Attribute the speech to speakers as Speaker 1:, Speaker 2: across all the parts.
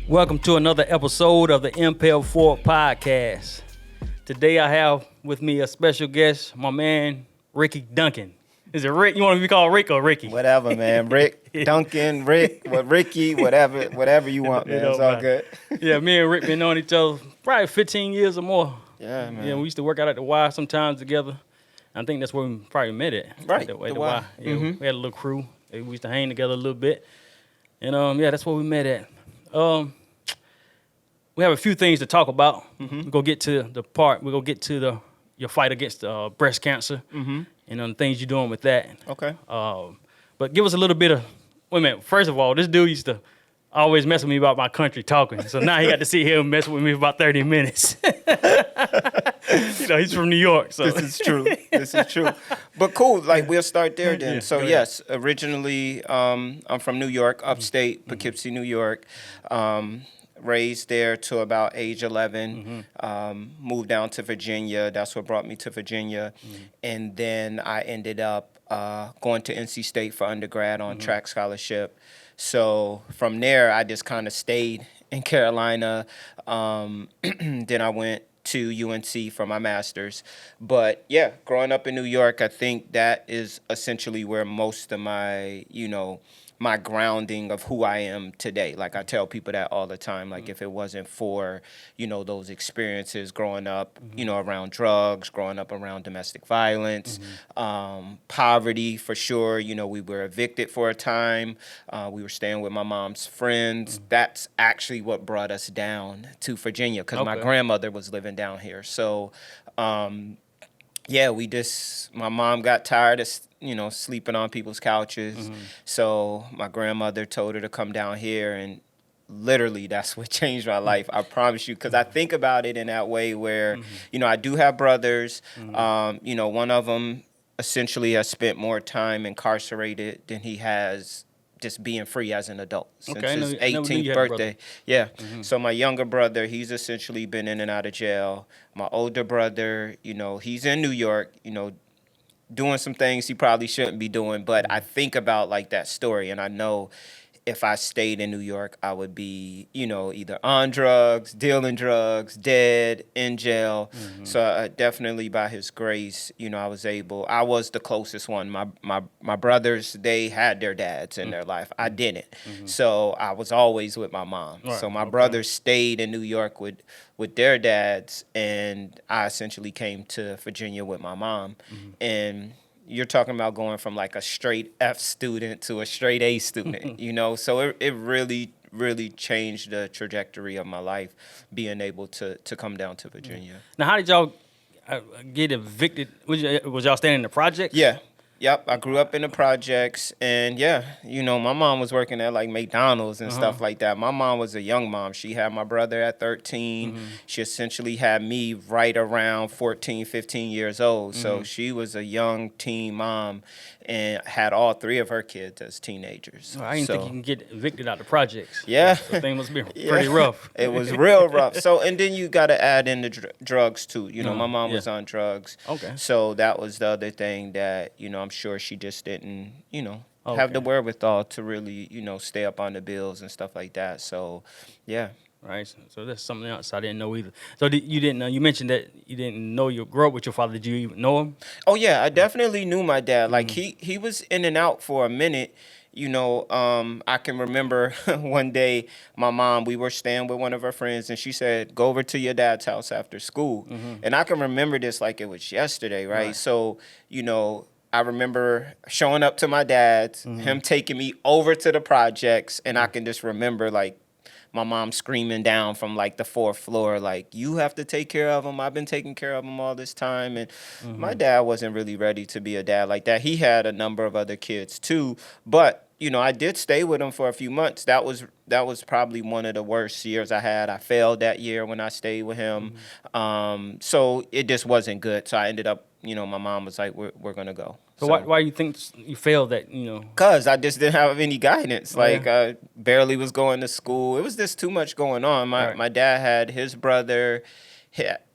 Speaker 1: Welcome to another episode of the Impel 4 podcast. Today I have with me a special guest, my man, Ricky Duncan. Is it Rick? You want to be called Rick or Ricky?
Speaker 2: Whatever, man. Rick, Duncan, Ricky, whatever you want, man. It's all good.
Speaker 1: Yeah, me and Rick been knowing each other probably 15 years or more.
Speaker 2: Yeah, man.
Speaker 1: Yeah, we used to work out at the Y sometimes together. I think that's where we probably met at.
Speaker 2: Right,
Speaker 1: At
Speaker 2: the Y.
Speaker 1: Yeah, we had a little crew. We used to hang together a little bit. And yeah, that's where we met at. We have a few things to talk about. We're gonna get to the part. We're gonna get to your fight against breast cancer and the things you're doing with that.
Speaker 2: Okay.
Speaker 1: But give us a little bit of. Wait a minute. First of all, this dude used to always mess with me about my country talking. So now he got to sit here and mess with me for about 30 minutes. He's from New York. So
Speaker 2: This is true. But cool. Like, we'll start there then.
Speaker 1: Yeah,
Speaker 2: So, yes, originally I'm from New York, upstate, Poughkeepsie, New York. Raised there till about age 11. Moved down to Virginia. That's what brought me to Virginia. And then I ended up going to NC State for undergrad on track scholarship. So from there, I just kind of stayed in Carolina. Then I went to UNC for my master's. But yeah, growing up in New York, I think that is essentially where most of my, my grounding of who I am today. Like, I tell people that all the time. Like, if it wasn't for, those experiences growing up, around drugs, growing up around domestic violence, poverty for sure. We were evicted for a time. We were staying with my mom's friends. That's actually what brought us down to Virginia because my grandmother was living down here. So, yeah, my mom got tired of, sleeping on people's couches. So my grandmother told her to come down here, and literally that's what changed my life. I promise you, because I think about it in that way where, I do have brothers. One of them essentially has spent more time incarcerated than he has just being free as an adult since his 18th birthday. Yeah. So my younger brother, he's essentially been in and out of jail. My older brother, he's in New York, doing some things he probably shouldn't be doing. But I think about like that story, and I know if I stayed in New York, I would be, either on drugs, dealing drugs, dead, in jail. So definitely by his grace, I was the closest one. My brothers, they had their dads in their life. I didn't. So I was always with my mom. Right. So my brothers stayed in New York with their dads, and I essentially came to Virginia with my mom. And you're talking about going from like a straight F student to a straight A student, So it really, really changed the trajectory of my life, being able to come down to Virginia.
Speaker 1: Now, how did y'all get evicted? Was y'all staying in the projects?
Speaker 2: Yeah. Yep, I grew up in the projects, and yeah, my mom was working at like McDonald's and stuff like that. My mom was a young mom. She had my brother at 13. She essentially had me right around 14, 15 years old. So she was a young teen mom and had all three of her kids as teenagers.
Speaker 1: I didn't think you can get evicted out of the projects.
Speaker 2: Yeah.
Speaker 1: The thing must be pretty rough.
Speaker 2: It was real rough. So, and then you got to add in the drugs too. My mom was on drugs.
Speaker 1: Okay.
Speaker 2: So that was the other thing that, I'm sure she just didn't, have the wherewithal to really, stay up on the bills and stuff like that. So, yeah.
Speaker 1: Right. So that's something else I didn't know either. So you didn't know, you mentioned that you didn't know you grew up with your father. Did you even know him?
Speaker 2: Oh, yeah. I definitely knew my dad. Like, he was in and out for a minute. I can remember one day my mom, we were staying with one of her friends, and she said, go over to your dad's house after school. And I can remember this like it was yesterday, right? So, I remember showing up to my dad's, him taking me over to the projects, and I can just remember like my mom screaming down from like the 4th floor, like, you have to take care of him. I've been taking care of him all this time. And my dad wasn't really ready to be a dad like that. He had a number of other kids too, but I did stay with him for a few months. That was probably one of the worst years I had. I failed that year when I stayed with him. So it just wasn't good. So I ended up, my mom was like, we're going to go.
Speaker 1: So why you think you failed that,
Speaker 2: Because I just didn't have any guidance. Like, I barely was going to school. It was just too much going on. My dad had his brother,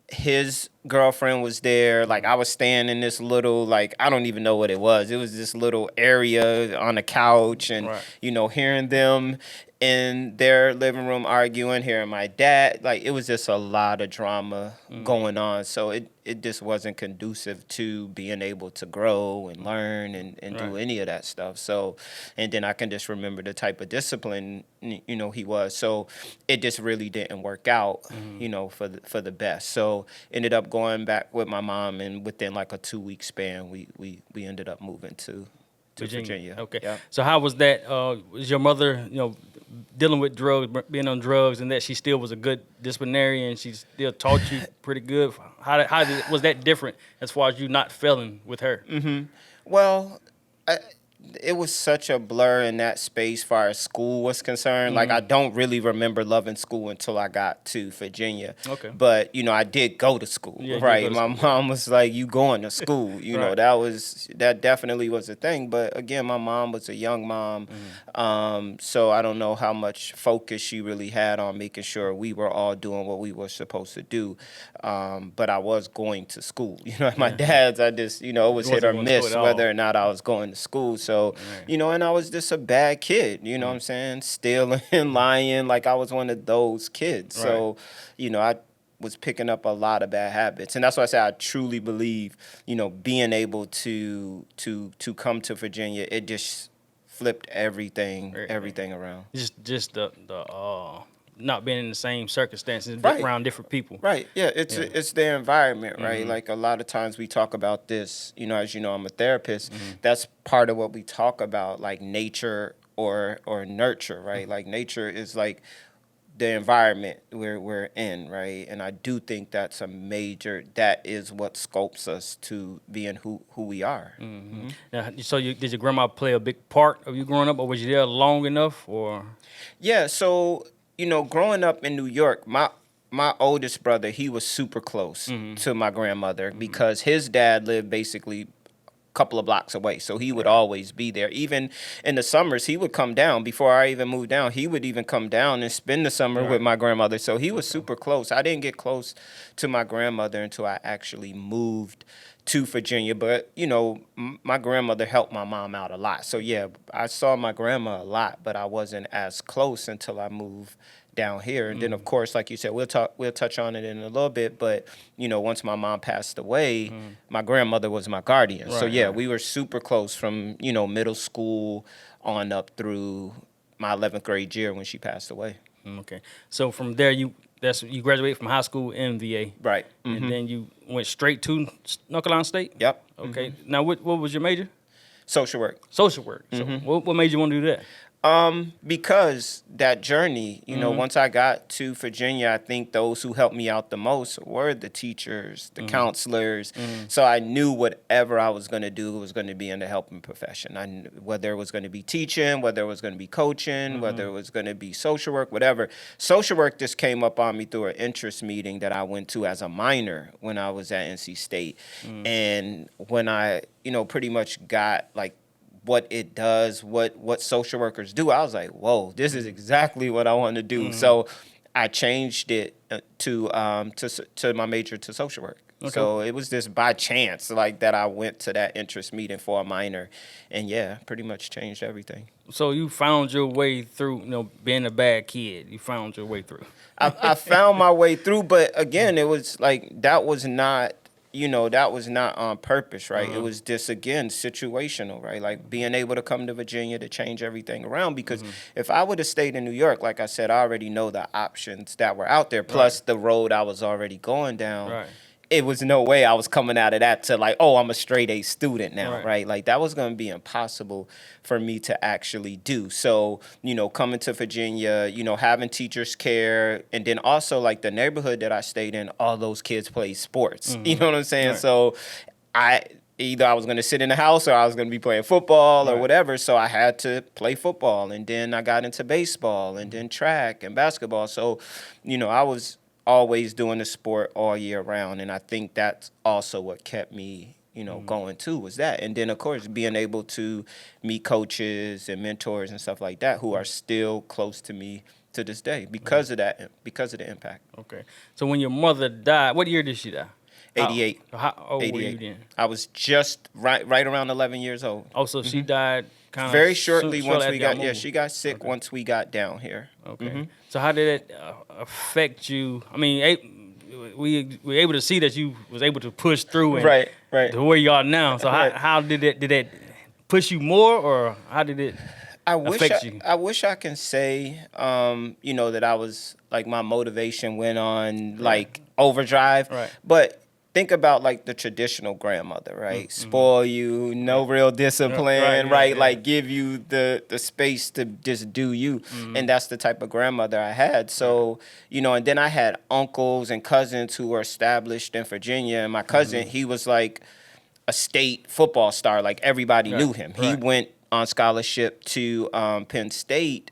Speaker 2: his girlfriend was there. Like, I was staying in this little, like, I don't even know what it was. It was this little area on the couch, and
Speaker 1: Right.
Speaker 2: hearing them in their living room arguing, hearing my dad, like, it was just a lot of drama going on. So it just wasn't conducive to being able to grow and learn and do
Speaker 1: Right.
Speaker 2: any of that stuff. So, and then I can just remember the type of discipline he was. So it just really didn't work out, for the best. So ended up going back with my mom, and within like a 2-week span, we ended up moving to Virginia.
Speaker 1: Okay.
Speaker 2: Yeah.
Speaker 1: So how was that? Was your mother, dealing with drugs, being on drugs, and that she still was a good disciplinarian? She still taught you pretty good. Was that different as far as you not failing with her?
Speaker 2: Well, it was such a blur in that space far as school was concerned. Like, I don't really remember loving school until I got to Virginia.
Speaker 1: Okay.
Speaker 2: But, I did go to school,
Speaker 1: Yeah, you did
Speaker 2: right?
Speaker 1: go to
Speaker 2: My
Speaker 1: school.
Speaker 2: mom was like, you going to school.
Speaker 1: Right.
Speaker 2: That definitely was a thing. But again, my mom was a young mom. So I don't know how much focus she really had on making sure we were all doing what we were supposed to do. But I was going to school. At my dad's, I just, it was hit
Speaker 1: wasn't
Speaker 2: or
Speaker 1: going to school
Speaker 2: miss
Speaker 1: at all.
Speaker 2: whether or not I was going to school. So, and I was just a bad kid, what I'm saying? Stealing, lying, like I was one of those kids. So, I was picking up a lot of bad habits. And that's why I say I truly believe, being able to come to Virginia, it just flipped everything around.
Speaker 1: Just the not being in the same circumstances
Speaker 2: Right.
Speaker 1: around different people.
Speaker 2: Right. Yeah. It's their environment, right? Like, a lot of times we talk about this. As you know, I'm a therapist. That's part of what we talk about, like nature or nurture, right? Like, nature is like the environment we're in, right? And I do think that is what sculpts us to being who we are.
Speaker 1: Now, so did your grandma play a big part of you growing up, or was you there long enough, or?
Speaker 2: Yeah, so, growing up in New York, my oldest brother, he was super close to my grandmother because his dad lived basically a couple of blocks away. So he would always be there. Even in the summers, he would come down. Before I even moved down, he would even come down and spend the summer with my grandmother. So he was super close. I didn't get close to my grandmother until I actually moved to Virginia. But, my grandmother helped my mom out a lot. So, yeah, I saw my grandma a lot, but I wasn't as close until I moved down here. And then, of course, like you said, we'll touch on it in a little bit. But, once my mom passed away, my grandmother was my guardian. So, yeah, we were super close from, middle school on up through my 11th grade year when she passed away.
Speaker 1: Okay. So from there, you graduated from high school MVA.
Speaker 2: Right.
Speaker 1: And then you went straight to North Carolina State?
Speaker 2: Yep.
Speaker 1: Okay. Now, what was your major?
Speaker 2: Social work.
Speaker 1: Social work. So what made you want to do that?
Speaker 2: Because that journey, once I got to Virginia, I think those who helped me out the most were the teachers, the counselors. So I knew whatever I was going to do was going to be in the helping profession. I knew whether it was going to be teaching, whether it was going to be coaching, whether it was going to be social work, whatever. Social work just came up on me through an interest meeting that I went to as a minor when I was at NC State. And when I, pretty much got like what it does, what social workers do, I was like, whoa, this is exactly what I want to do. So I changed it to my major to social work. Okay. So it was just by chance, like, that I went to that interest meeting for a minor, and yeah, pretty much changed everything.
Speaker 1: So you found your way through, being a bad kid. You found your way through.
Speaker 2: I found my way through, but again, it was like that was not on purpose, right? It was just, again, situational, right? Like, being able to come to Virginia to change everything around, because if I would have stayed in New York, like I said, I already know the options that were out there, plus the road I was already going down.
Speaker 1: Right.
Speaker 2: It was no way I was coming out of that to like, oh, I'm a straight A student now, right? Like, that was going to be impossible for me to actually do. So, coming to Virginia, having teachers care, and then also, like, the neighborhood that I stayed in, all those kids played sports. You know what I'm saying? Right. So either I was going to sit in the house or I was going to be playing football or whatever. So I had to play football, and then I got into baseball and then track and basketball. So, I was always doing the sport all year round, and I think that's also what kept me going too, was that. And then, of course, being able to meet coaches and mentors and stuff like that who are still close to me to this day because of that, because of the impact.
Speaker 1: Okay. So when your mother died, what year did she die?
Speaker 2: 88.
Speaker 1: How old were you
Speaker 2: 88.
Speaker 1: then?
Speaker 2: I was just right around 11 years old.
Speaker 1: Oh, so she died kind of
Speaker 2: Very shortly once
Speaker 1: after
Speaker 2: we
Speaker 1: y'all
Speaker 2: got, yeah,
Speaker 1: moved.
Speaker 2: she got sick once we got down here.
Speaker 1: Okay. So how did it affect you? I mean, we were able to see that you was able to push through and
Speaker 2: Right.
Speaker 1: to where you are now. So
Speaker 2: Right.
Speaker 1: how did that push you more, or how did it affect you?
Speaker 2: I wish I can say, that I was like my motivation went on like overdrive.
Speaker 1: Right.
Speaker 2: But think about like the traditional grandmother, right? Spoil you, no real discipline, right?
Speaker 1: Yeah.
Speaker 2: Like give you the space to just do you. And that's the type of grandmother I had. So, and then I had uncles and cousins who were established in Virginia. And my cousin, he was like a state football star. Like everybody knew him. He went on scholarship to Penn State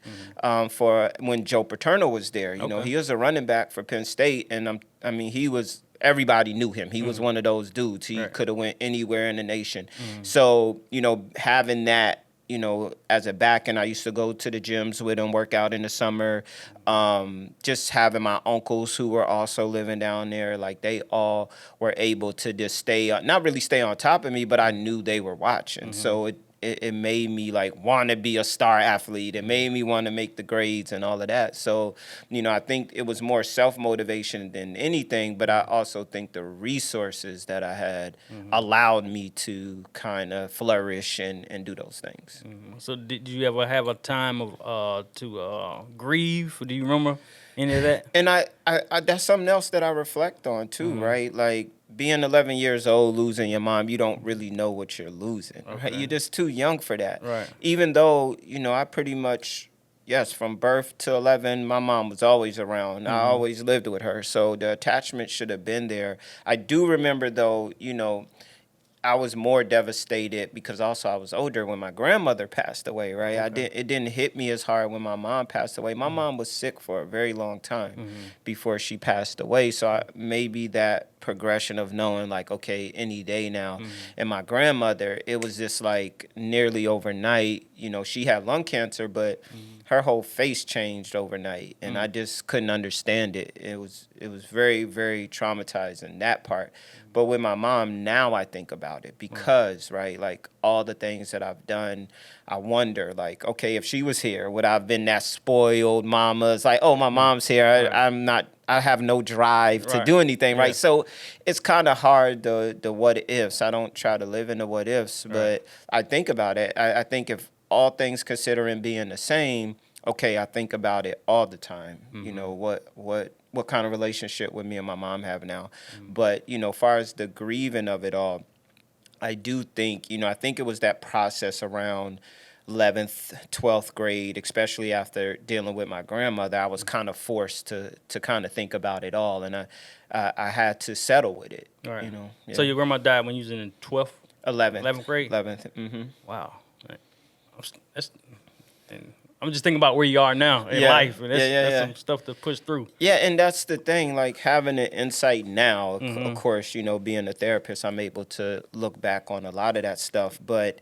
Speaker 2: for when Joe Paterno was there. You know, he was a running back for Penn State, and he was. Everybody knew him. He was one of those dudes. He could have went anywhere in the nation. So having that. As a back, and I used to go to the gyms with him, work out in the summer. Just having my uncles who were also living down there, like they all were able to just not really stay on top of me, but I knew they were watching. So it made me like want to be a star athlete. It made me want to make the grades and all of that. So, I think it was more self-motivation than anything, but I also think the resources that I had allowed me to kind of flourish and do those things.
Speaker 1: So did you ever have a time of to grieve? Do you remember any of that?
Speaker 2: And I that's something else that I reflect on too, right? Like being 11 years old, losing your mom, you don't really know what you're losing. Right? You're just too young for that.
Speaker 1: Right.
Speaker 2: Even though, I pretty much, yes, from birth to 11, my mom was always around. I always lived with her. So the attachment should have been there. I do remember, though, I was more devastated because also I was older when my grandmother passed away, right? It didn't hit me as hard when my mom passed away. My mom was sick for a very long time before she passed away. So maybe that progression of knowing like, okay, any day now. And my grandmother, it was just like nearly overnight, she had lung cancer, but her whole face changed overnight. And I just couldn't understand it. It was very, very traumatizing, that part. But with my mom, now I think about it because, right, like all the things that I've done, I wonder, like, okay, if she was here, would I have been that spoiled mama? It's like, oh, my mom's here. I have no drive to do anything, right? So it's kind of hard, the what ifs. I don't try to live in the what ifs, but I think about it. I think if all things considering being the same, okay, I think about it all the time. What kind of relationship would me and my mom have now? But, as far as the grieving of it all, I do think, I think it was that process around 11th, 12th grade, especially after dealing with my grandmother, I was kind of forced to kind of think about it all. And I had to settle with it,
Speaker 1: Right.
Speaker 2: Yeah.
Speaker 1: So your grandma died when you was in 12th? 11th grade?
Speaker 2: 11th,
Speaker 1: Wow. I'm just thinking about where you are now in life. And that's some stuff to push through.
Speaker 2: Yeah, and that's the thing, like having an insight now, of course, being a therapist, I'm able to look back on a lot of that stuff. But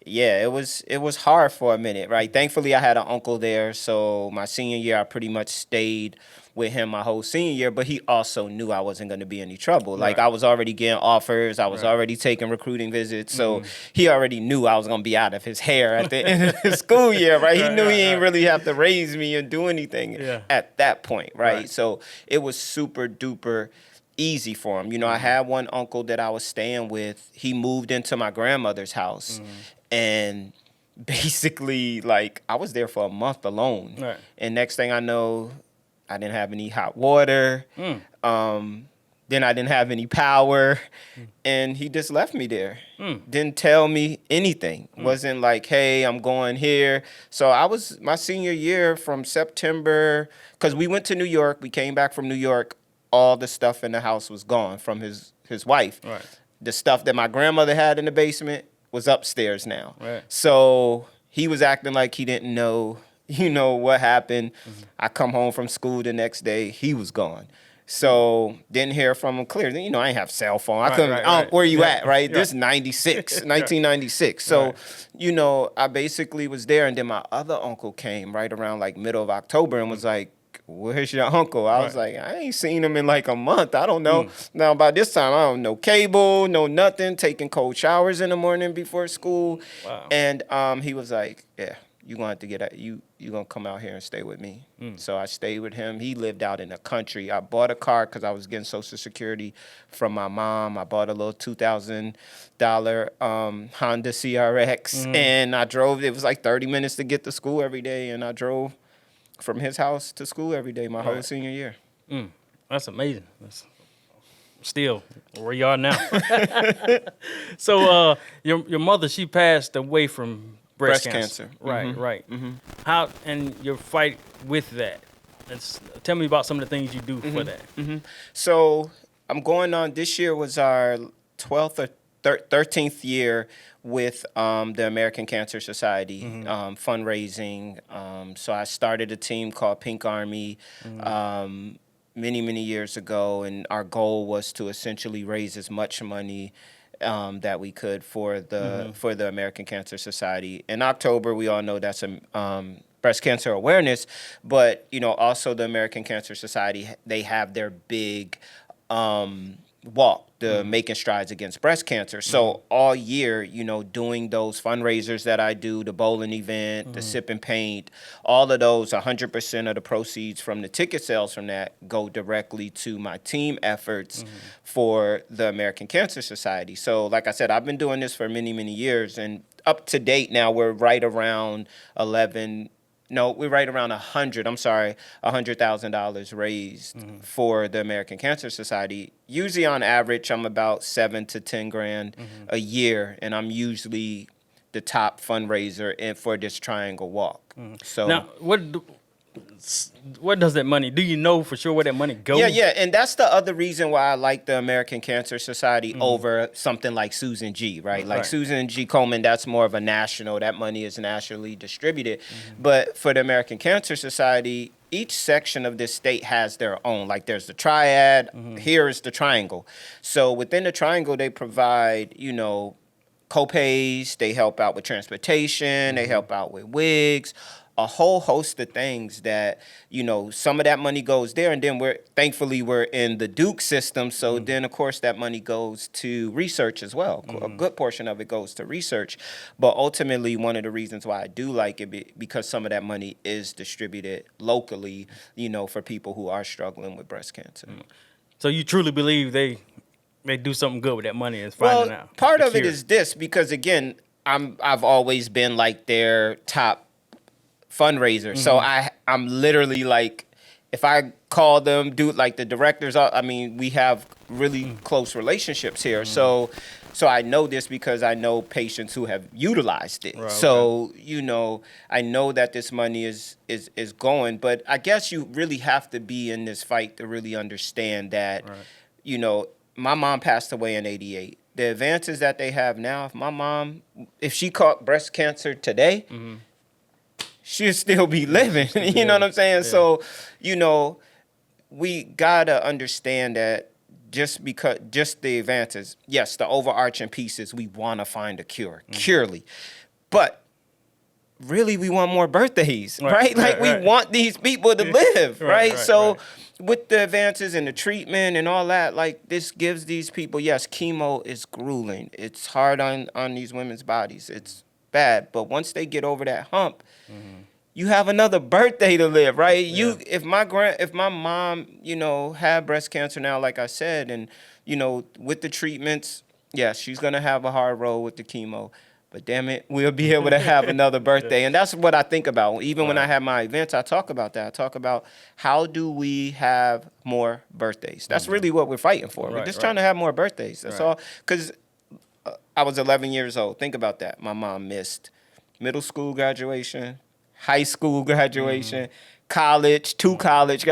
Speaker 2: yeah, it was hard for a minute, right? Thankfully, I had an uncle there. So my senior year, I pretty much stayed with him my whole senior year, but he also knew I wasn't going to be in any trouble. Like I was already getting offers. I was already taking recruiting visits. So he already knew I was going to be out of his hair at the end of the school year, right? He knew he ain't really have to raise me and do anything at that point, right? So it was super duper easy for him. I had one uncle that I was staying with. He moved into my grandmother's house and basically like I was there for a month alone. Right. And next thing I know, I didn't have any hot water. Then I didn't have any power. And he just left me there. Didn't tell me anything. Wasn't like, hey, I'm going here. So I was, my senior year from September, because we went to New York. We came back from New York. All the stuff in the house was gone from his wife. Right. The stuff that my grandmother had in the basement was upstairs now. Right. So he was acting like he didn't know what happened. I come home from school the next day, he was gone. So didn't hear from him clearly. I ain't have cell phone. I couldn't, where you at, right? This is 1996. So, I basically was there. And then my other uncle came right around like middle of October and was like, where's your uncle? I was
Speaker 1: Right.
Speaker 2: like, I ain't seen him in like a month. I don't know.
Speaker 1: Mm.
Speaker 2: Now, by this time, I don't know cable, no nothing, taking cold showers in the morning before school.
Speaker 1: Wow.
Speaker 2: And he was like, yeah, you going to have to get out. You going to come out here and stay with me. So I stayed with him. He lived out in the country. I bought a car because I was getting Social Security from my mom. I bought a little $2,000 Honda CRX, and I drove. It was like 30 minutes to get to school every day, and I drove from his house to school every day my whole
Speaker 1: Right.
Speaker 2: senior year.
Speaker 1: That's amazing. That's still where you are now. So your mother, she passed away from breast
Speaker 2: Breast cancer.
Speaker 1: Right, right. How and your fight with that? Tell me about some of the things you do for that.
Speaker 2: So I'm going on. This year was our 12th or 13th year with the American Cancer Society fundraising. So I started a team called Pink Army many years ago, and our goal was to essentially raise as much money that we could for the American Cancer Society. In October, we all know that's a breast cancer awareness, but also the American Cancer Society, they have their big walk, the Making Strides Against Breast Cancer. So all year, doing those fundraisers that I do, the bowling event, the sip and paint, all of those, 100% of the proceeds from the ticket sales from that go directly to my team efforts for the American Cancer Society. So like I said, I've been doing this for many years, and up to date now, we're right around 11. No, we're right around $100,000 raised for the American Cancer Society. Usually on average, I'm about 7 to 10 grand a year, and I'm usually the top fundraiser for this Triangle Walk. So
Speaker 1: Now, what does that money? Do you know for sure where that money goes?
Speaker 2: Yeah, and that's the other reason why I like the American Cancer Society over something like Susan G, right? Like
Speaker 1: Right.
Speaker 2: Susan G. Komen, that's more of a national, that money is nationally distributed. But for the American Cancer Society, each section of this state has their own. Like there's the triad, here is the triangle. So within the triangle, they provide, co-pays, they help out with transportation, they help out with wigs, a whole host of things that, some of that money goes there, and then we're in the Duke system, so then of course that money goes to research as well. A good portion of it goes to research, but ultimately one of the reasons why I do like it because some of that money is distributed locally, for people who are struggling with breast cancer.
Speaker 1: So you truly believe they do something good with that money and finding out?
Speaker 2: Part
Speaker 1: the
Speaker 2: of it
Speaker 1: cure.
Speaker 2: is this, because again, I've always been like their top fundraiser. So I'm literally like, if I call them, do like the directors, we have really close relationships here. So I know this because I know patients who have utilized it.
Speaker 1: Right,
Speaker 2: so, I know that this money is going, but I guess you really have to be in this fight to really understand that, my mom passed away in 88. The advances that they have now, if she caught breast cancer today, she'll still be living. You know what I'm saying? Yeah. So, we gotta understand that just the advances, yes, the overarching pieces, we want to find a cure, purely. But really, we want more birthdays, right? Like, we want these people to live, right? So with the advances and the treatment and all that, like, this gives these people, yes, chemo is grueling. It's hard on these women's bodies. It's bad. But once they get over that hump, you have another birthday to live, right? Yeah. If my mom, had breast cancer now, like I said, and, with the treatments, yes, she's going to have a hard road with the chemo. But damn it, we'll be able to have another birthday. And that's what I think about. Even when I have my events, I talk about that. I talk about how do we have more birthdays? That's really what we're fighting for. We're just trying to have more birthdays. That's all. Because I was 11 years old. Think about that. My mom missed middle school graduation, high school graduation, college, college.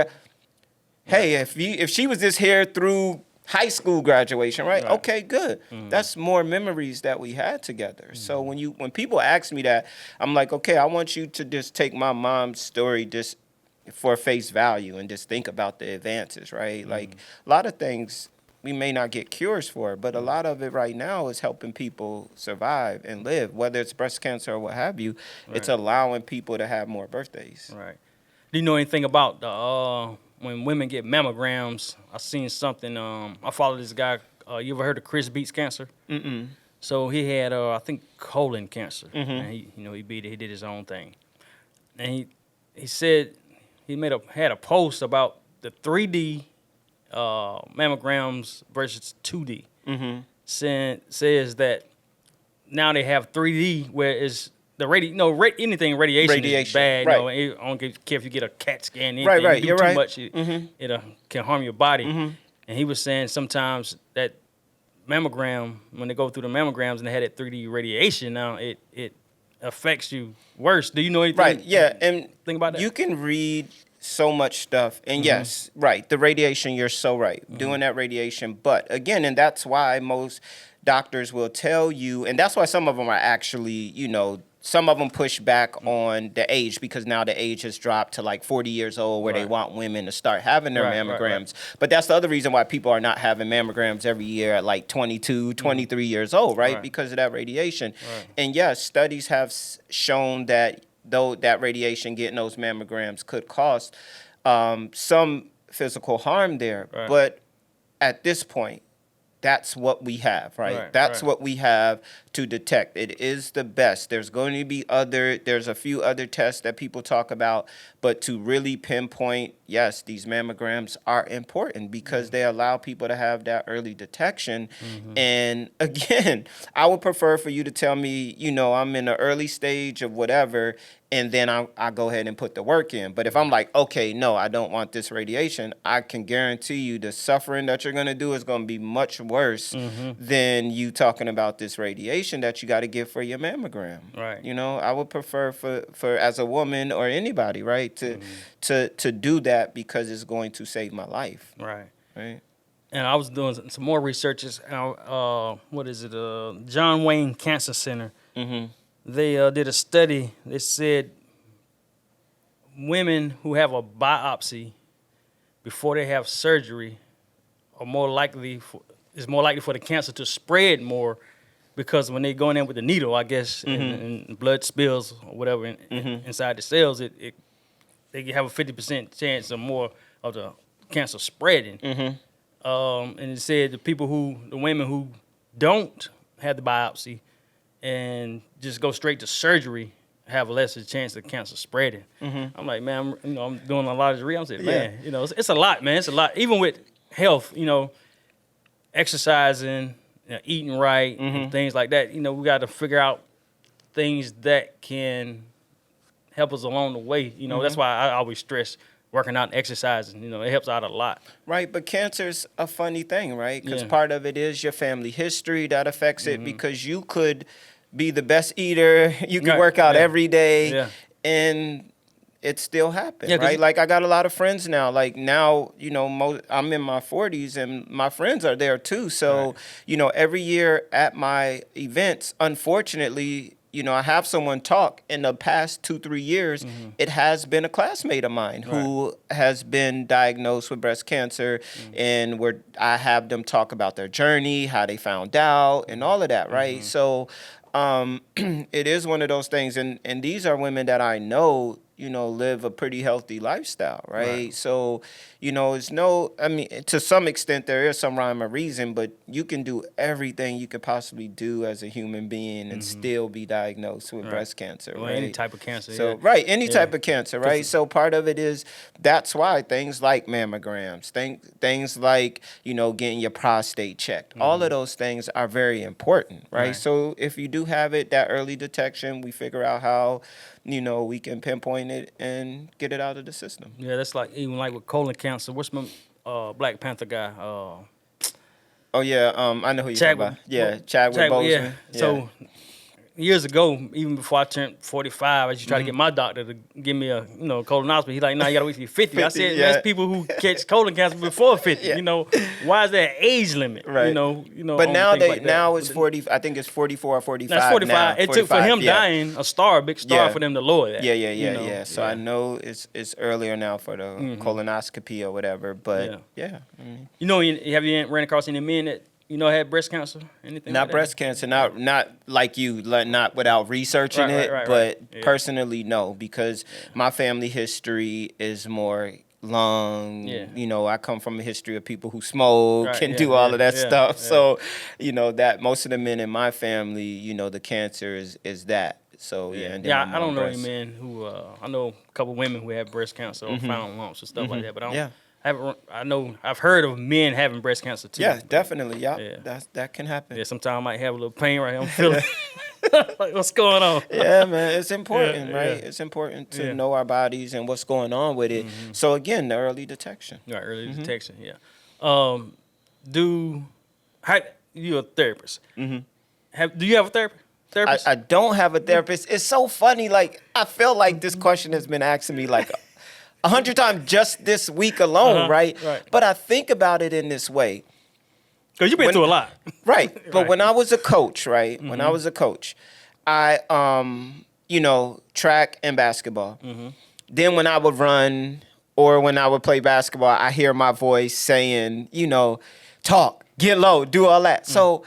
Speaker 2: Hey, if she was just here through high school graduation, right? Okay, good. That's more memories that we had together. So when people ask me that, I'm like, okay, I want you to just take my mom's story just for face value and just think about the advances, right? Like, a lot of things we may not get cures for, but a lot of it right now is helping people survive and live, whether it's breast cancer or what have you. It's allowing people to have more birthdays.
Speaker 1: Right. Do you know anything about the when women get mammograms? I seen something. I follow this guy. You ever heard of Chris Beats Cancer?
Speaker 2: Mm-mm.
Speaker 1: So he had, I think, colon cancer,
Speaker 2: Mm-hmm.
Speaker 1: and he beat it. He did his own thing, and he said he had a post about the 3D mammograms versus 2D.
Speaker 2: Mm-hmm.
Speaker 1: Says that now they have 3D where it's the anything radiation is bad.
Speaker 2: right.
Speaker 1: I don't care if you get a CAT scan. Anything.
Speaker 2: Right,
Speaker 1: You do
Speaker 2: you're
Speaker 1: too
Speaker 2: right.
Speaker 1: much,
Speaker 2: Mm-hmm.
Speaker 1: it can harm your body.
Speaker 2: Mm-hmm.
Speaker 1: And he was saying sometimes that mammogram, when they go through the mammograms and they had that 3D radiation, now it affects you worse. Do you know anything?
Speaker 2: Right, yeah, and
Speaker 1: think about that.
Speaker 2: you can read so much stuff, and yes, right, the radiation, you're so right, doing that radiation, but again, and that's why most doctors will tell you, and that's why some of them are actually, some of them push back on the age because now the age has dropped to like 40 years old where they want women to start having their mammograms. But that's the other reason why people are not having mammograms every year at like 22, 23 years old, right? Because of that radiation. And yes, studies have shown that though that radiation, getting those mammograms could cause some physical harm there. But at this point, that's what we have, right? That's what we have to detect. It is the best. There's going to be there's a few other tests that people talk about, but to really pinpoint, yes, these mammograms are important because they allow people to have that early detection. And again, I would prefer for you to tell me, I'm in the early stage of whatever, and then I go ahead and put the work in. But if I'm like, okay, no, I don't want this radiation, I can guarantee you the suffering that you're going to do is going to be much worse than you talking about this radiation that you got to get for your mammogram.
Speaker 1: Right.
Speaker 2: I would prefer for as a woman or anybody, right, to do that because it's going to save my life.
Speaker 1: Right.
Speaker 2: Right.
Speaker 1: And I was doing some more researches. What is it? John Wayne Cancer Center. They did a study. They said women who have a biopsy before they have surgery are more likely for the cancer to spread more because when they go in there with the needle, I guess, and blood spills or whatever inside the cells, they have a 50% chance or more of the cancer spreading. And it said the women who don't have the biopsy and just go straight to surgery have a lesser chance of cancer spreading. I'm like, man, I'm doing a lot of research. I'm saying, man, it's a lot, man. It's a lot. Even with health, exercising, eating right, and things like that. We got to figure out things that can help us along the way. That's why I always stress working out and exercising. It helps out a lot.
Speaker 2: Right, but cancer's a funny thing, right? Because part of it is your family history that affects it because you could be the best eater, you can work out every day, and it still happens, right? Like I got a lot of friends now. Like now, I'm in my 40s and my friends are there too. So, every year at my events, unfortunately, I have someone talk in the past 2-3 years. It has been a classmate of mine who has been diagnosed with breast cancer, and I have them talk about their journey, how they found out, and all of that, right? So, it is one of those things, and these are women that I know, live a pretty healthy lifestyle, right? So, it's to some extent there is some rhyme or reason, but you can do everything you could possibly do as a human being and still be diagnosed with breast cancer, right?
Speaker 1: Any type of cancer.
Speaker 2: So, any type of cancer, right? So part of it is, that's why things like mammograms, things like, getting your prostate checked, all of those things are very important, right? So if you do have it, that early detection, we figure out how, we can pinpoint it and get it out of the system.
Speaker 1: Yeah, that's like even like with colon cancer. What's my Black Panther guy?
Speaker 2: Oh yeah, I know who you're talking about. Yeah, Chadwick Boseman.
Speaker 1: Yeah. So years ago, even before I turned 45, I used to try to get my doctor to give me a colonoscopy. He's like, "No, you gotta wait till you're 50." I said, "That's people who catch colon cancer before 50." Why is there an age limit?
Speaker 2: Right.
Speaker 1: But
Speaker 2: now it's 40. I think it's 44 or 45.
Speaker 1: That's 45.
Speaker 2: Now.
Speaker 1: It took for him dying a big star for them to lower that.
Speaker 2: Yeah. So I know it's earlier now for the colonoscopy or whatever. But have you ran across any men that
Speaker 1: had breast cancer? Anything
Speaker 2: Not
Speaker 1: like that?
Speaker 2: breast cancer, not like you, not without researching
Speaker 1: Right,
Speaker 2: it,
Speaker 1: right,
Speaker 2: but
Speaker 1: yeah.
Speaker 2: personally, no, because my family history is more lung.
Speaker 1: Yeah.
Speaker 2: I come from a history of people who smoke
Speaker 1: Right,
Speaker 2: and
Speaker 1: yeah,
Speaker 2: do all of that
Speaker 1: yeah,
Speaker 2: stuff.
Speaker 1: yeah.
Speaker 2: So, that most of the men in my family, the cancer is that. So and then my
Speaker 1: I don't
Speaker 2: mom
Speaker 1: know any
Speaker 2: breast.
Speaker 1: men who. I know a couple women who have breast cancer or found lumps and stuff like that. But I don't.
Speaker 2: Yeah.
Speaker 1: I've heard of men having breast cancer too.
Speaker 2: Yeah, definitely. Yeah,
Speaker 1: Yeah.
Speaker 2: that can happen.
Speaker 1: Yeah, sometimes I might have a little pain right here. I'm feeling like, what's going on?
Speaker 2: Yeah, man, it's important,
Speaker 1: Yeah,
Speaker 2: right?
Speaker 1: yeah.
Speaker 2: It's important to
Speaker 1: Yeah.
Speaker 2: know our bodies and what's going on with it. So again, the early detection.
Speaker 1: Right, early detection. Yeah. Um, you a therapist? Do you have a therapist?
Speaker 2: I don't have a therapist. It's so funny. Like, I feel like this question has been asking me like 100 times just this week alone, right?
Speaker 1: Right.
Speaker 2: But I think about it in this way.
Speaker 1: Because you've been through a lot.
Speaker 2: Right. But
Speaker 1: Right.
Speaker 2: when I was a coach, right? When I was a coach, I, track and basketball. Then when I would run or when I would play basketball, I hear my voice saying, talk, get low, do all that. So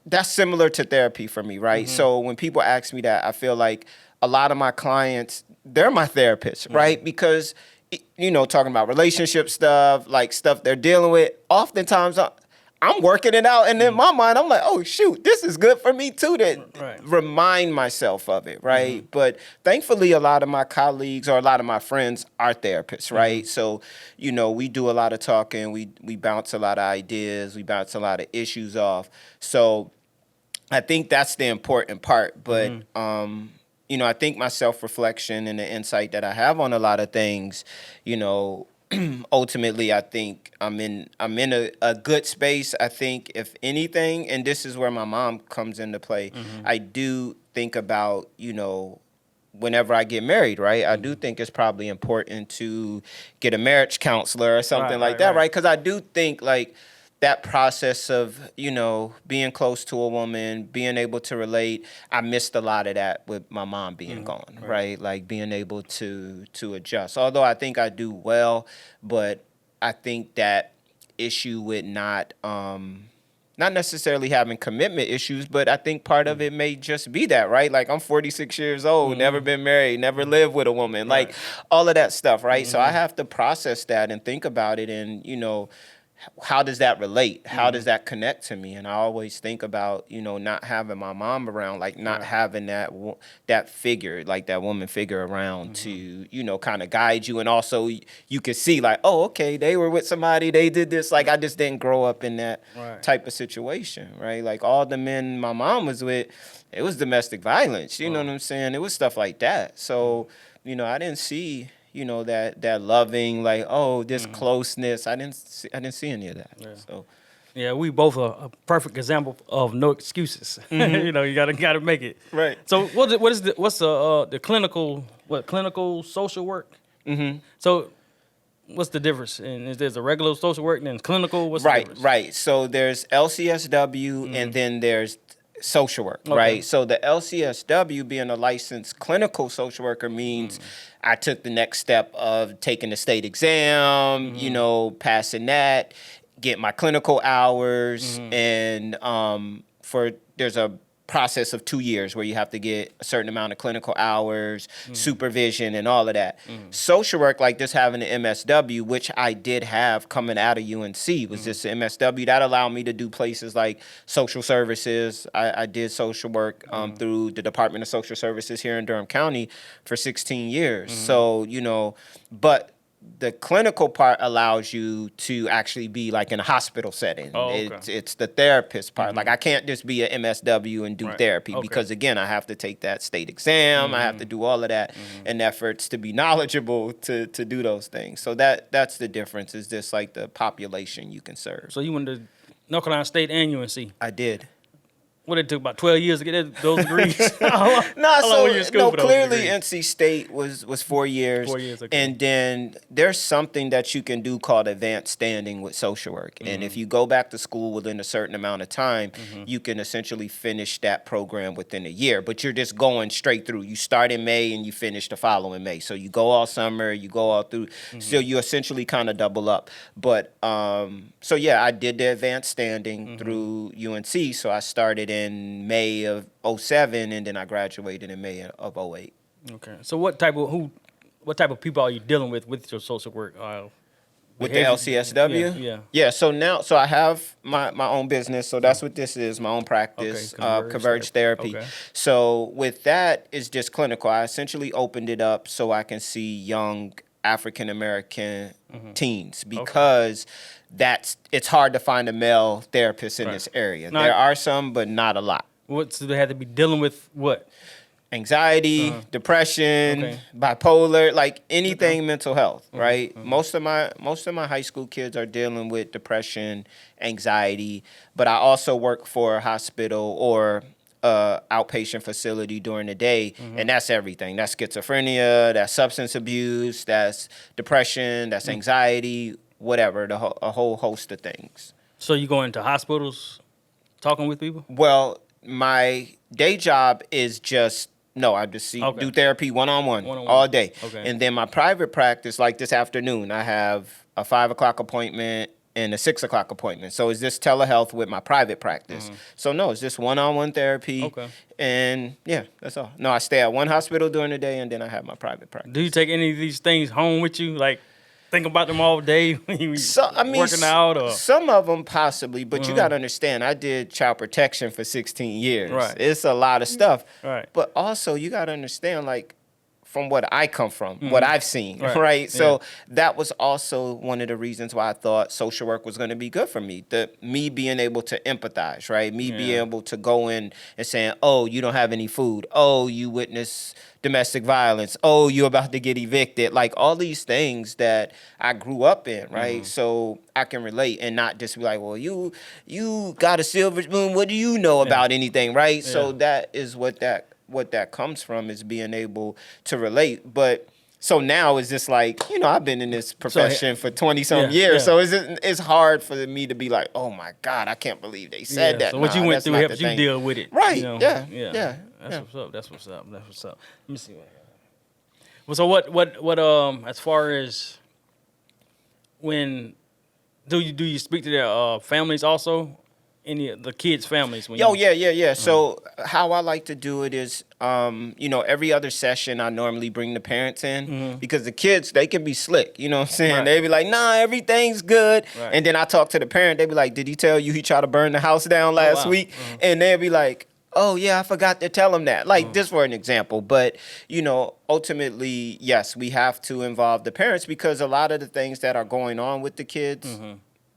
Speaker 2: that's similar to therapy for me, right? So when people ask me that, I feel like a lot of my clients, they're my therapists, right? Because, talking about relationship stuff, like stuff they're dealing with, oftentimes I'm working it out. And in my mind, I'm like, oh, shoot, this is good for me too, to
Speaker 1: Right.
Speaker 2: remind myself of it, right? But thankfully, a lot of my colleagues or a lot of my friends are therapists, right? So, we do a lot of talking. We bounce a lot of ideas. We bounce a lot of issues off. So I think that's the important part. But, I think my self-reflection and the insight that I have on a lot of things, ultimately, I think I'm in a good space. I think if anything, and this is where my mom comes into play, I do think about, whenever I get married, right? I do think it's probably important to get a marriage counselor or something like that, right? Because I do think like that process of, being close to a woman, being able to relate, I missed a lot of that with my mom being gone, right? Like being able to adjust. Although I think I do well, but I think that issue with not necessarily having commitment issues, but I think part of it may just be that, right? Like I'm 46 years old, never been married, never lived with a woman, like all of that stuff, right? So I have to process that and think about it and, how does that relate? How does that connect to me? And I always think about, not having my mom around, like not having that figure, like that woman figure around to, kind of guide you. And also you can see like, oh, okay, they were with somebody, they did this. Like I just didn't grow up in that type of situation, right? Like all the men my mom was with, it was domestic violence. You know what I'm saying? It was stuff like that. So, I didn't see that loving, like, oh, this closeness. I didn't see any of that.
Speaker 1: Yeah.
Speaker 2: So
Speaker 1: Yeah, we both are a perfect example of no excuses. You gotta make it.
Speaker 2: Right.
Speaker 1: So what's the clinical social work? So what's the difference? And is there a regular social work and then clinical? What's the difference?
Speaker 2: Right. So there's LCSW and then there's social work, right? So the LCSW, being a licensed clinical social worker, means I took the next step of taking the state exam, passing that, get my clinical hours, and there's a process of 2 years where you have to get a certain amount of clinical hours, supervision, and all of that. Social work, like this having an MSW, which I did have coming out of UNC, was just an MSW. That allowed me to do places like social services. I did social work through the Department of Social Services here in Durham County for 16 years. So, but the clinical part allows you to actually be like in a hospital setting.
Speaker 1: Oh, okay.
Speaker 2: It's the therapist part. Like I can't just be an MSW and do therapy because again, I have to take that state exam. I have to do all of that in efforts to be knowledgeable to do those things. So that's the difference, is just like the population you can serve.
Speaker 1: So you went to North Carolina State and UNC.
Speaker 2: I did.
Speaker 1: What it took about 12 years to get those degrees.
Speaker 2: Nah,
Speaker 1: How long were you in school for those
Speaker 2: clearly
Speaker 1: degrees?
Speaker 2: NC State was 4 years.
Speaker 1: 4 years, okay.
Speaker 2: And then there's something that you can do called advanced standing with social work. And if you go back to school within a certain amount of time, you can essentially finish that program within a year. But you're just going straight through. You start in May and you finish the following May. So you go all summer, you go all through. So you essentially kind of double up. But so yeah, I did the advanced standing through UNC. So I started in May of 07 and then I graduated in May of 08.
Speaker 1: Okay. So what type of people are you dealing with your social work?
Speaker 2: With the LCSW? Yeah, so I have my own business. So that's what this is, my own practice,
Speaker 1: Okay,
Speaker 2: Converge Therapy.
Speaker 1: Okay.
Speaker 2: So with that, it's just clinical. I essentially opened it up so I can see young African-American teens because it's hard to find a male therapist in this area.
Speaker 1: Now,
Speaker 2: there are some, but not a lot.
Speaker 1: So they have to be dealing with what?
Speaker 2: Anxiety, depression, bipolar, like anything mental health, right? Most of my high school kids are dealing with depression, anxiety, but I also work for a hospital or outpatient facility during the day, and that's everything. That's schizophrenia, that's substance abuse, that's depression, that's anxiety, whatever, a whole host of things.
Speaker 1: So you go into hospitals talking with people?
Speaker 2: Well, my day job is I just do therapy one-on-one all day.
Speaker 1: Okay.
Speaker 2: And then my private practice, like this afternoon, I have a 5 o'clock appointment and a 6 o'clock appointment. So it's just telehealth with my private practice. So no, it's just one-on-one therapy.
Speaker 1: Okay.
Speaker 2: And yeah, that's all. No, I stay at one hospital during the day and then I have my private practice.
Speaker 1: Do you take any of these things home with you? Like, think about them all day when you working out? Or?
Speaker 2: Some of them possibly, but you got to understand, I did child protection for 16 years.
Speaker 1: Right.
Speaker 2: It's a lot of stuff.
Speaker 1: Right.
Speaker 2: But also, you got to understand, like, from what I come from, what I've seen, right?
Speaker 1: Yeah.
Speaker 2: So that was also one of the reasons why I thought social work was going to be good for me. Me being able to empathize, right? Me being able to go in and saying, oh, you don't have any food. Oh, you witness domestic violence. Oh, you're about to get evicted. Like all these things that I grew up in, right? So I can relate and not just be like, well, you got a silver spoon. What do you know about anything, right?
Speaker 1: Yeah.
Speaker 2: So that is what that comes from, is being able to relate. But so now it's just like, I've been in this profession for 20-some years. So it's hard for me to be like, oh my God, I can't believe they said that.
Speaker 1: So what you went through helps you deal with it.
Speaker 2: Right.
Speaker 1: Yeah. That's what's up. Let me see what I got. Well, so what as far as when do you speak to their families also? Any of the kids' families?
Speaker 2: Yeah. So how I like to do it is, every other session I normally bring the parents in because the kids, they can be slick. You know what I'm saying?
Speaker 1: Right.
Speaker 2: They be like, nah, everything's good.
Speaker 1: Right.
Speaker 2: And then I talk to the parent. They be like, did he tell you he tried to burn the house down last week? And they'll be like, oh, yeah, I forgot to tell him that. Like, just for an example. But, ultimately, yes, we have to involve the parents because a lot of the things that are going on with the kids,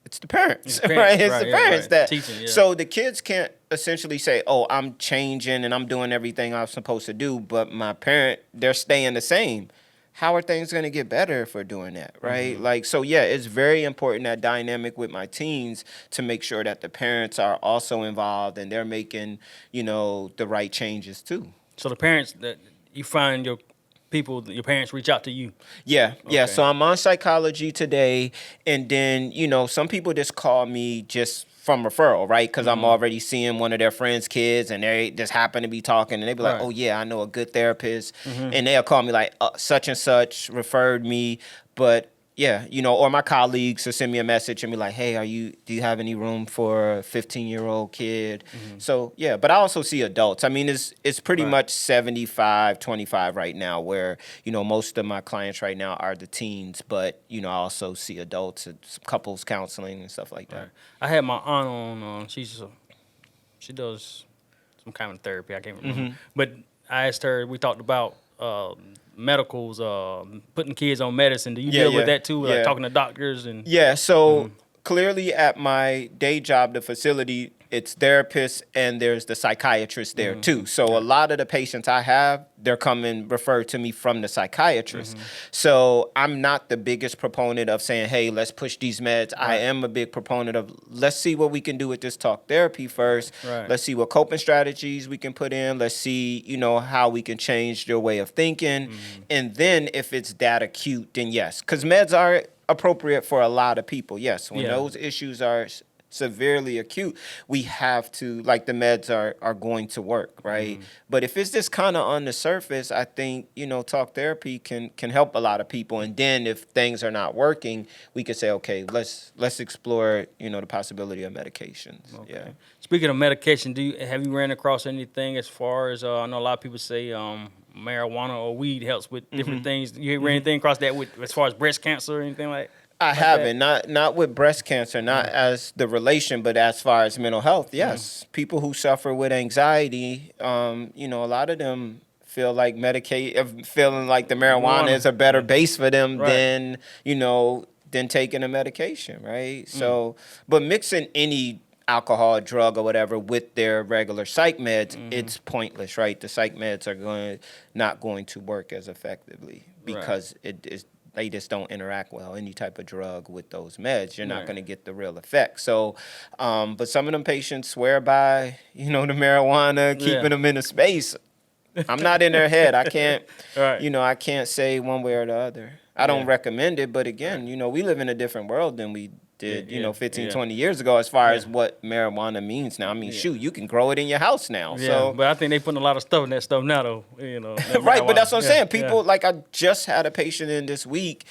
Speaker 2: it's the parents, right? It's the parents that
Speaker 1: teaching.
Speaker 2: So the kids can't essentially say, "Oh, I'm changing and I'm doing everything I'm supposed to do," but my parent, they're staying the same. How are things going to get better if we're doing that, right? Like, so yeah, it's very important, that dynamic with my teens, to make sure that the parents are also involved and they're making, the right changes too.
Speaker 1: So the parents that you find your parents reach out to you.
Speaker 2: Yeah. So I'm on Psychology Today, and then some people just call me just from referral, right? Because I'm already seeing one of their friends' kids, and they just happen to be talking, and they be like, "Oh yeah, I know a good therapist," and they'll call me like, "Such and such referred me," but. Yeah, or my colleagues will send me a message and be like, "Hey, do you have any room for a 15-year-old kid?" So yeah, but I also see adults. I mean, it's pretty much 75-25 right now, where most of my clients right now are the teens, but I also see adults and couples counseling and stuff like that.
Speaker 1: Right. I had my aunt on. She does some kind of therapy. I can't remember, but I asked her. We talked about. Medicals, putting kids on medicine. Do you deal with that too? Like talking to doctors and
Speaker 2: so clearly at my day job, the facility, it's therapists and there's the psychiatrist there too. So a lot of the patients I have, they're coming referred to me from the psychiatrist. So I'm not the biggest proponent of saying, hey, let's push these meds. I am a big proponent of let's see what we can do with this talk therapy first. Let's see what coping strategies we can put in. Let's see, how we can change your way of thinking. And then if it's that acute, then yes, because meds are appropriate for a lot of people. Yes, when those issues are severely acute, we have to, like, the meds are going to work, right? But if it's just kind of on the surface, I think, talk therapy can help a lot of people. And then if things are not working, we could say, okay, let's explore, the possibility of medications.
Speaker 1: Okay.
Speaker 2: Yeah.
Speaker 1: Speaking of medication, have you ran across anything as far as I know a lot of people say marijuana or weed helps with different things. You ran anything across that with as far as breast cancer or anything like?
Speaker 2: I haven't, not with breast cancer, not as the relation, but as far as mental health, yes. People who suffer with anxiety, a lot of them feel like feeling like the marijuana is a better base for them than taking a medication, right? So, but mixing any alcohol, drug, or whatever with their regular psych meds, it's pointless, right? The psych meds are not going to work as effectively because they just don't interact well. Any type of drug with those meds, you're not going to get the real effect. So, but some of them patients swear by, the marijuana, keeping them in a space. I'm not in their head. I can't, I can't say one way or the other. I don't recommend it, but again, we live in a different world than we did, 15, 20 years ago as far as what marijuana means now. I mean, shoot, you can grow it in your house now.
Speaker 1: Yeah,
Speaker 2: so,
Speaker 1: but I think they putting a lot of stuff in that stuff now, though.
Speaker 2: Right, but that's what I'm saying. People, like, I just had a patient in this week,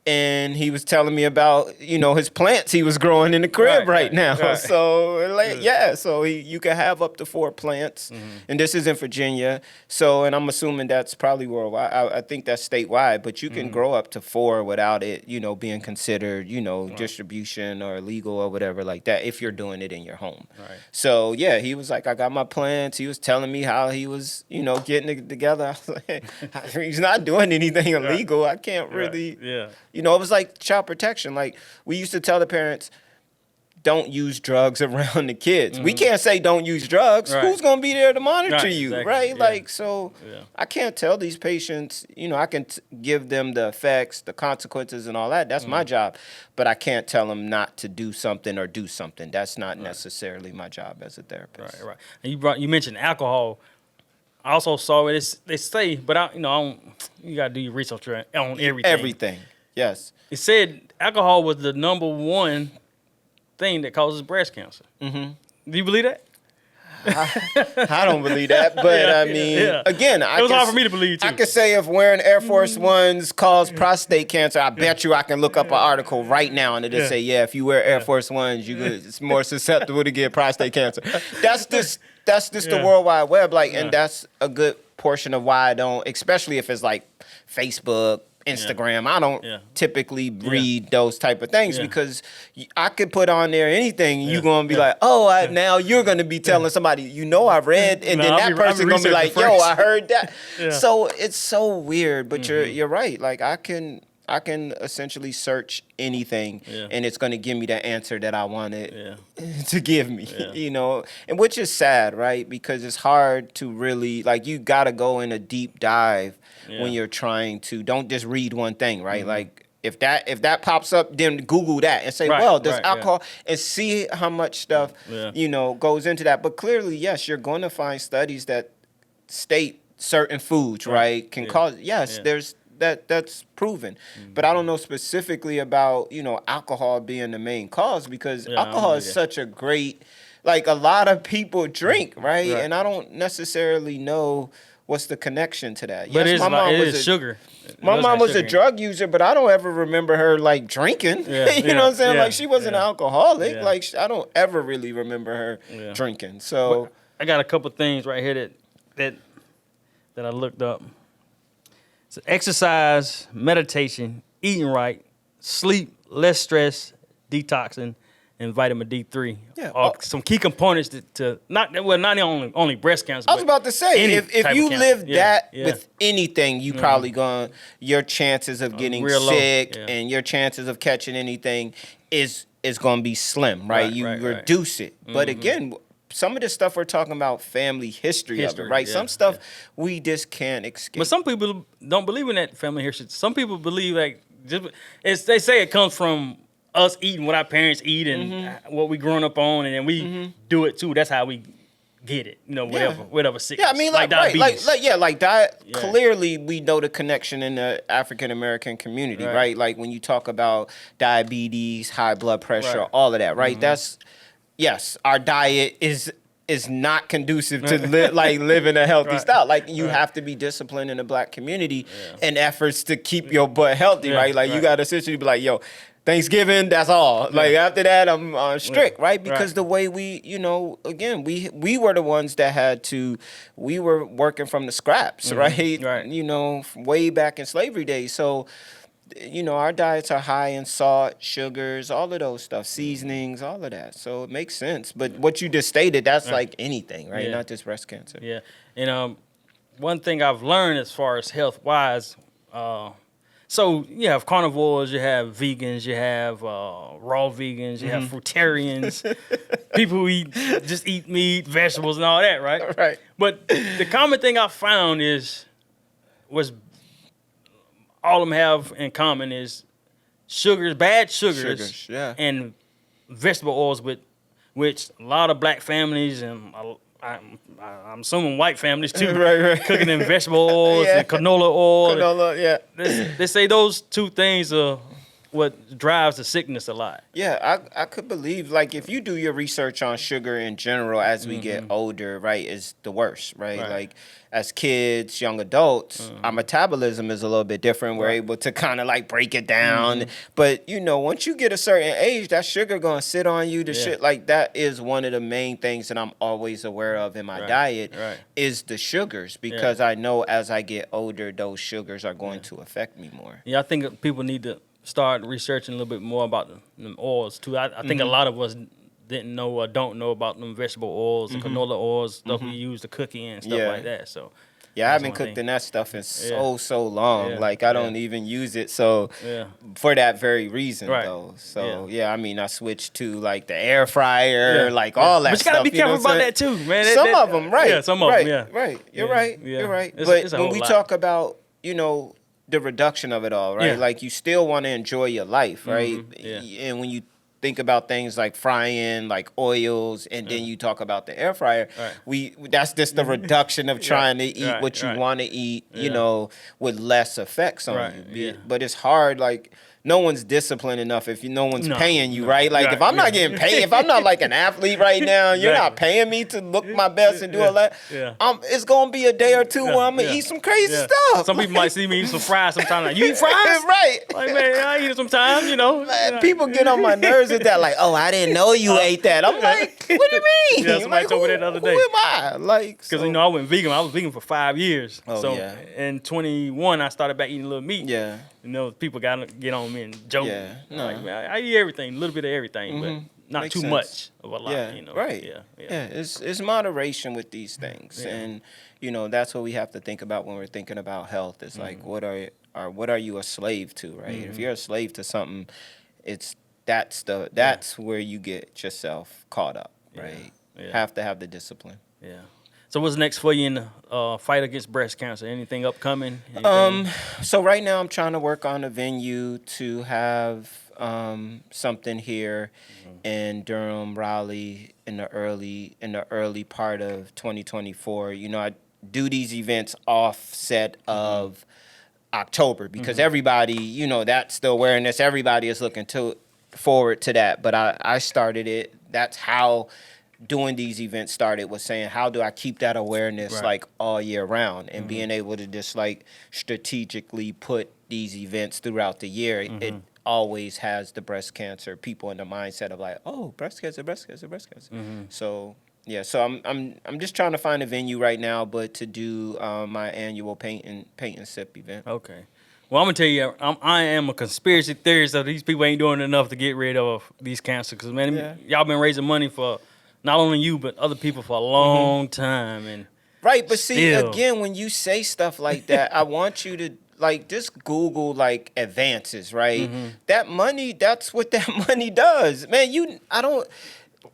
Speaker 2: and he was telling me about, his plants he was growing in the crib right now. Right. So, so you can have up to 4 plants, and this is in Virginia. So, and I'm assuming that's probably worldwide. I think that's statewide, but you can grow up to 4 without it, being considered, distribution or legal or whatever like that if you're doing it in your home. Right. So, yeah, he was like, I got my plants. He was telling me how he was, getting it together. I was like, he's not doing anything illegal. I can't really... it was like child protection. Like, we used to tell the parents, don't use drugs around the kids. We can't say don't use drugs. Who's going to be there to monitor you, exactly. right? Yeah. Like, so I can't tell these patients, I can give them the effects, the consequences and all that. That's my job. But I can't tell them not to do something or do something. That's not necessarily my job as a therapist.
Speaker 1: Right. And you mentioned alcohol. I also saw it. They say, but you got to do your research on everything.
Speaker 2: Everything. Yes.
Speaker 1: It said alcohol was the number one thing that causes breast cancer. Do you believe that?
Speaker 2: I don't believe that, but again,
Speaker 1: it was hard for me to believe too.
Speaker 2: I could say if wearing Air Force Ones cause prostate cancer, I bet you I can look up an article right now and it'll say, if you wear Air Force Ones, it's more susceptible to get prostate cancer. That's just the World Wide Web, and that's a good portion of why I don't, especially if it's like Facebook, Instagram. I don't typically read those type of things because I could put on there anything and you're going to be like, now you're going to be telling somebody, I read, and then that person going to be like, yo, I heard that. So it's so weird, but you're right. Like, I can essentially search anything and it's going to give me the answer that I wanted to give me, and which is sad, right? Because it's hard to really, like, you got to go in a deep dive when you're trying to, don't just read one thing, right? Like, if that pops up, then Google that and say, does alcohol, and see how much stuff, goes into that. But clearly, yes, you're going to find studies that state certain foods, right, can cause, there's, that's proven. But I don't know specifically about, alcohol being the main cause, because alcohol is such a great, like, a lot of people drink, right? And I don't necessarily know what's the connection to that.
Speaker 1: But yes, it is sugar.
Speaker 2: My mom was a drug user, but I don't ever remember her, like, drinking. You know what I'm saying? Like, she wasn't an alcoholic. Like, I don't ever really remember her drinking. So
Speaker 1: but I got a couple things right here that I looked up. So exercise, meditation, eating right, sleep, less stress, detoxing, and vitamin D3. Are some key components to not only breast cancer.
Speaker 2: I was about to say, if you live with anything, you probably your chances of getting sick and your chances of catching anything is is going to be slim, right? You reduce it. But again, some of the stuff we're talking about, family history of it, right? Some stuff we just can't escape.
Speaker 1: But some people don't believe in that family history. Some people believe like they say it comes from us eating what our parents eat and what we growing up on, and then we do it too. That's how we get it, whatever sickness.
Speaker 2: Yeah, I mean, like diabetes. Like diet. Yeah. Clearly, we know the connection in the African American community, right? Like when you talk about diabetes, high blood pressure, all of that, right? That's yes, our diet is not conducive to living a healthy style. Like you have to be disciplined in the Black community in efforts to keep your butt healthy, right? Like you got to essentially be like, yo, Thanksgiving, that's all. Like after that, I'm strict, right? Because the way we, again, we were the ones that we were working from the scraps, right? Way back in slavery days. So, our diets are high in salt, sugars, all of those stuff, seasonings, all of that. So it makes sense. But what you just stated, that's like anything, right? Not just breast cancer.
Speaker 1: Yeah. And one thing I've learned as far as health-wise, so you have carnivores, you have vegans, you have raw vegans, you have fruitarians, people who just eat meat, vegetables, and all that, right?
Speaker 2: Right.
Speaker 1: But the common thing I found was all of them have in common is bad sugars and vegetable oils, which a lot of Black families and I'm assuming white families too, cooking in vegetable oils and canola oil. They say those two things are what drives the sickness a lot.
Speaker 2: Yeah, I could believe, like, if you do your research on sugar in general as we get older, right, is the worst, right? Like, as kids, young adults, our metabolism is a little bit different. We're able to kind of, like, break it down. But, once you get a certain age, that sugar going to sit on you. Shit, like, that is one of the main things that I'm always aware of in my diet is the sugars. Because I know as I get older, those sugars are going to affect me more.
Speaker 1: Yeah, I think people need to start researching a little bit more about the oils too. I think a lot of us didn't know or don't know about them vegetable oils and canola oils, stuff we use to cook in and stuff like that. So
Speaker 2: I haven't cooked in that stuff in so long. Like I don't even use it. So for that very reason though. So I mean I switched to like the air fryer, like all that
Speaker 1: stuff. But you gotta be careful about that too, man.
Speaker 2: Some of them, right.
Speaker 1: Yeah, some of them,
Speaker 2: Right. You're right. But when we talk about, the reduction of it all, right? Like you still want to enjoy your life, right? And when you think about things like frying, like oils, and then you talk about the air fryer, that's just the reduction of trying to eat what you want to eat, with less effects on you. But it's hard, like no one's disciplined enough if no one's paying you, right? Like if I'm not getting paid, if I'm not like an athlete right now, you're not paying me to look my best and do all that. It's gonna be a day or two where I'm gonna eat some crazy stuff.
Speaker 1: Some people might see me eat some fries sometimes. Like, you eat fries?
Speaker 2: Right.
Speaker 1: Like, man, I eat it sometimes,
Speaker 2: Man, people get on my nerves with that, like, oh, I didn't know you ate that. I'm like, what do you mean?
Speaker 1: Yeah, somebody told me that the other day.
Speaker 2: Who am I? Like,
Speaker 1: because I went vegan. I was vegan for 5 years. In 21, I started back eating a little meat.
Speaker 2: Yeah.
Speaker 1: People got to get on me and joke.
Speaker 2: Yeah. No.
Speaker 1: Like, man, I eat everything, a little bit of everything, but not
Speaker 2: Makes
Speaker 1: too
Speaker 2: sense.
Speaker 1: much of a lot.
Speaker 2: Right.
Speaker 1: Yeah.
Speaker 2: It's moderation with these things, and that's what we have to think about when we're thinking about health. It's like what are you a slave to, right? If you're a slave to something, that's where you get yourself caught up, right? Have to have the discipline.
Speaker 1: Yeah. So what's next for you in the fight against breast cancer? Anything upcoming?
Speaker 2: So right now I'm trying to work on a venue to have something here in Durham, Raleigh in the early part of 2024. I do these events offset of October because everybody, that's the awareness. Everybody is looking forward to that. But I started it. That's how doing these events started, was saying, how do I keep that awareness like all year round, and being able to just like strategically put these events throughout the year. It always has the breast cancer people in the mindset of like, oh, breast cancer. So so I'm just trying to find a venue right now, but to do my annual paint and sip event.
Speaker 1: Okay. Well, I'm gonna tell you, I am a conspiracy theorist that these people ain't doing enough to get rid of these cancers. Because man, y'all been raising money for not only you but other people for a long time, and
Speaker 2: right. But see, again, when you say stuff like that, I want you to like just Google like advances, right?
Speaker 1: Mm-hmm.
Speaker 2: That money, that's what that money does, man. I don't.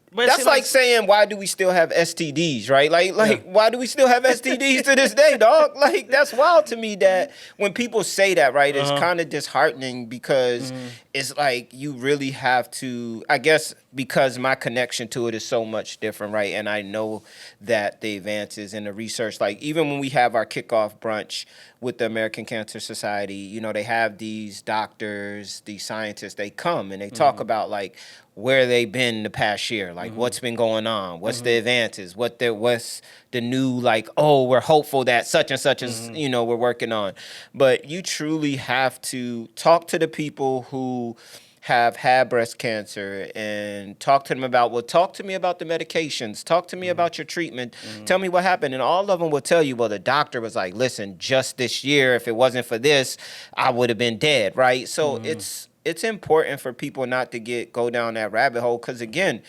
Speaker 1: But
Speaker 2: That's
Speaker 1: see,
Speaker 2: like saying, why do we still have STDs, right? Like,
Speaker 1: Yeah.
Speaker 2: why do we still have STDs to this day, dog? Like, that's wild to me that when people say that, right, it's kind of disheartening because it's like you really have to, I guess, because my connection to it is so much different, right? And I know that the advances in the research, like even when we have our kickoff brunch with the American Cancer Society, you know, they have these doctors, these scientists, they come and they talk about like where they've been the past year, like what's been going on, what's the advances, what's the new, like, oh, we're hopeful that such and such is, you know, we're working on. But you truly have to talk to the people who have had breast cancer and talk to them about, well, talk to me about the medications, talk to me about your treatment, tell me what happened. And all of them will tell you, well, the doctor was like, listen, just this year, if it wasn't for this, I would have been dead, right? So it's important for people not to go down that rabbit hole because, again,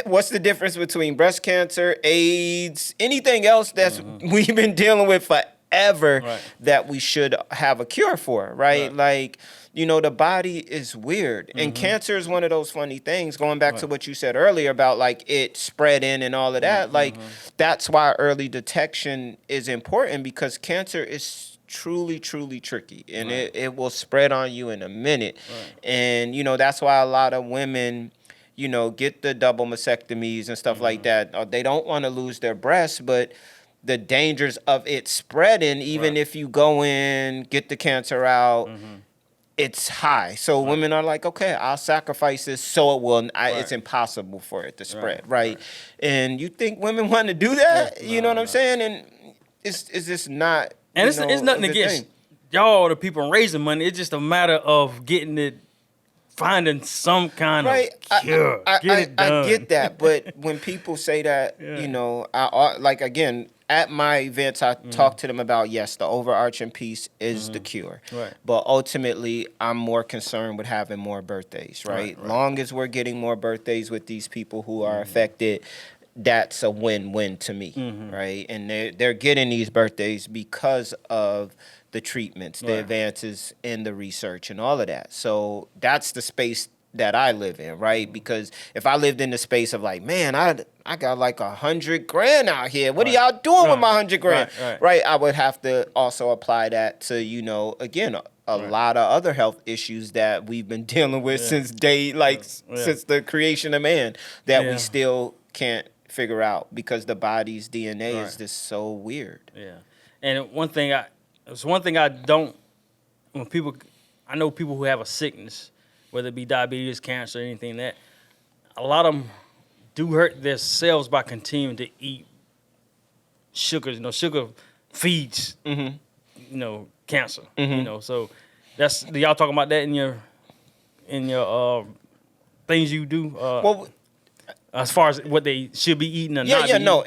Speaker 2: what's the difference between breast cancer, AIDS, anything else that's we've been dealing with forever that we should have a cure for, right? Like, you know, the body is weird. And cancer is one of those funny things, going back to what you said earlier about like it spreading and all of that. Like, that's why early detection is important because cancer is truly tricky and it will spread on you in a minute. And you know, that's why a lot of women, you know, get the double mastectomies and stuff like that. They don't want to lose their breasts, but the dangers of it spreading, even if you go in, get the cancer out, it's high. So women are like, okay, I'll sacrifice this so it will. It's impossible for it to spread, right? And you think women want to do that? You know what I'm saying? And it's just not.
Speaker 1: And it's nothing against y'all, the people raising money. It's just a matter of getting it, finding some kind of cure.
Speaker 2: I
Speaker 1: done.
Speaker 2: get that, but when people say that, you know, like again, at my events, I talk to them about, yes, the overarching piece is the cure.
Speaker 1: Right.
Speaker 2: But ultimately, I'm more concerned with having more birthdays, right? Long as we're getting more birthdays with these people who are affected, that's a win-win to me, right? And they're getting these birthdays because of the treatments, the advances in the research and all of that. So that's the space that I live in, right? Because if I lived in the space of like, man, I got like $100,000 out here. What are y'all doing with my $100,000? Right. I would have to also apply that to, you know, again, a lot of other health issues that we've been dealing with since since the creation of man that we still can't figure out because the body's DNA is just so weird.
Speaker 1: Yeah. And one thing I don't, when people, I know people who have a sickness, whether it be diabetes, cancer, anything that, a lot of them do hurt themselves by continuing to eat sugars. You know, sugar feeds, you know, cancer. You know, so do y'all talking about that in your things you do?
Speaker 2: Well,
Speaker 1: as far as what they should be eating or not be eating?
Speaker 2: No.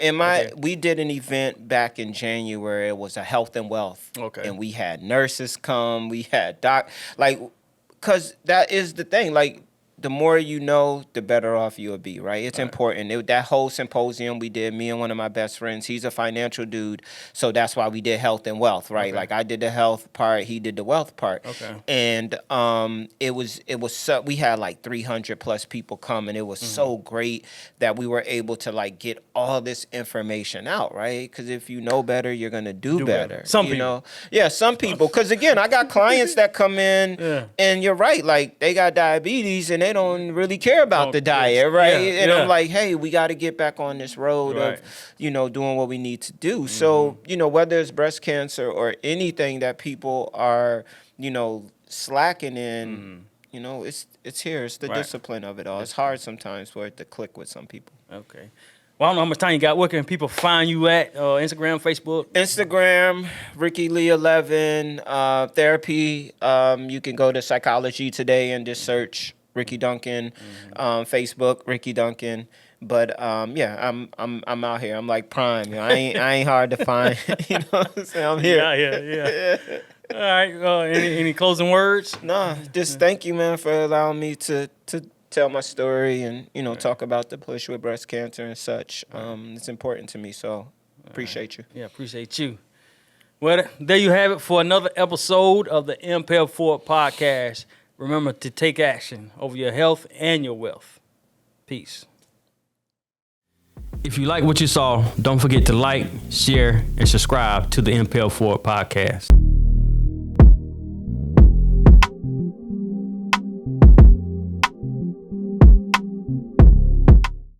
Speaker 2: We did an event back in January. It was a health and wealth.
Speaker 1: Okay.
Speaker 2: And we had nurses come. We had because that is the thing. Like, the more you know, the better off you'll be, right? It's important. That whole symposium we did, me and one of my best friends, he's a financial dude, so that's why we did health and wealth, right?
Speaker 1: Okay.
Speaker 2: Like, I did the health part, he did the wealth part.
Speaker 1: Okay.
Speaker 2: And we had like 300 plus people come, and it was so great that we were able to like get all this information out, right? Because if you know better, you're gonna do better.
Speaker 1: Some people.
Speaker 2: Know? Yeah, some people. Because again, I got clients that come in, and you're right, like they got diabetes and they don't really care about the diet, right? And I'm like, hey, we got to get back on this road of, you know, doing what we need to do. So, you know, whether it's breast cancer or anything that people are, you know, slacking in, you know, it's here. It's the discipline of it all. It's hard sometimes for it to click with some people.
Speaker 1: Okay. Well, I don't know how much time you got. Where can people find you at? Instagram, Facebook?
Speaker 2: Instagram, Ricky Lee 11. Therapy, you can go to Psychology Today and just search Ricky Duncan. Facebook, Ricky Duncan. But I'm out here. I'm like Prime. You know, I ain't hard to find. You know what I'm saying? I'm here.
Speaker 1: Yeah. All right. Any closing words?
Speaker 2: Nah, just thank you, man, for allowing me to tell my story and, you know, talk about the push with breast cancer and such. It's important to me, so appreciate you.
Speaker 1: Yeah, appreciate you. Well, there you have it for another episode of the Impel Forward podcast. Remember to take action over your health and your wealth. Peace. If you like what you saw, don't forget to like, share, and subscribe to the Impel Forward podcast.